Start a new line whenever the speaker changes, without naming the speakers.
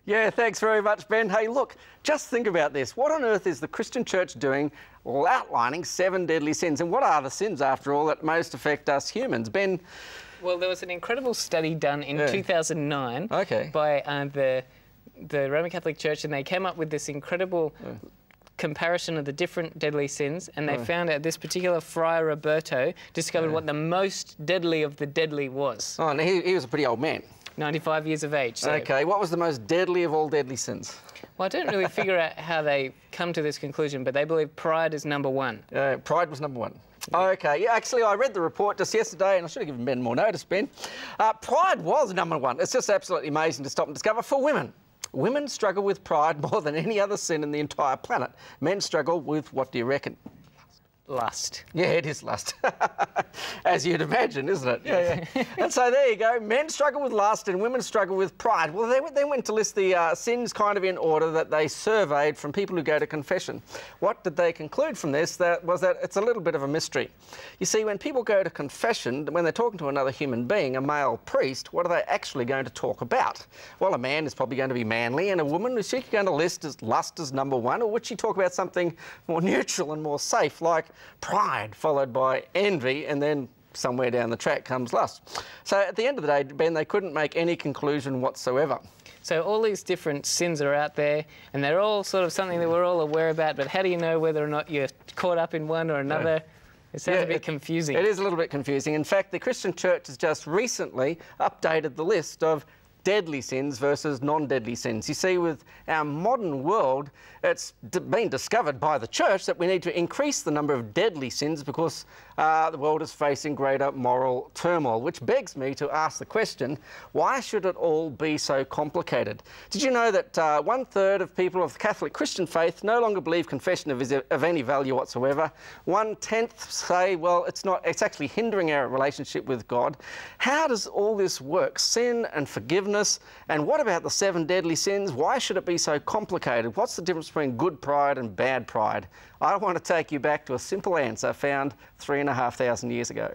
Yeah, thanks very much, Ben. Hey, look, just think about this. What on earth is the Christian church doing outlining 7 deadly sins? And what are the sins, after all, that most affect us humans? Ben?
Well, there was an incredible study done in 2009 by the Roman Catholic Church, and they came up with this incredible comparison of the different deadly sins, and they found out this particular Friar Roberto discovered what the most deadly of the deadly was.
Oh, and he was a pretty old man.
95 years of age. So.
OK, what was the most deadly of all deadly sins?
Well, I don't really figure out how they come to this conclusion, but they believe pride is number 1.
Pride was number 1. OK, yeah, actually, I read the report just yesterday, and I should have given Ben more notice, Ben. Pride was number 1. It's just absolutely amazing to stop and discover for women. Women struggle with pride more than any other sin in the entire planet. Men struggle with, what do you reckon?
Lust.
Yeah, it is lust. As you'd imagine, isn't it? Yeah. And so there you go. Men struggle with lust and women struggle with pride. Well, they went to list the sins kind of in order that they surveyed from people who go to confession. What did they conclude from this? That it's a little bit of a mystery. You see, when people go to confession, when they're talking to another human being, a male priest, what are they actually going to talk about? Well, a man is probably going to be manly, and a woman, is she going to list as lust as number 1, or would she talk about something more neutral and more safe, like pride, followed by envy, and then somewhere down the track comes lust? So at the end of the day, Ben, they couldn't make any conclusion whatsoever.
So all these different sins are out there, and they're all sort of something that we're all aware about, but how do you know whether or not you're caught up in one or another? It sounds a bit confusing. It
is a little bit confusing. In fact, the Christian Church has just recently updated the list of deadly sins versus non-deadly sins. You see, with our modern world, it's been discovered by the church that we need to increase the number of deadly sins because the world is facing greater moral turmoil, which begs me to ask the question, why should it all be so complicated? Did you know that 1/3 of people of the Catholic Christian faith no longer believe confession is of any value whatsoever? 1/10 say, well, it's actually hindering our relationship with God. How does all this work? Sin and forgiveness, and what about the 7 deadly sins? Why should it be so complicated? What's the difference between good pride and bad pride? I want to take you back to a simple answer found 3,500 years ago.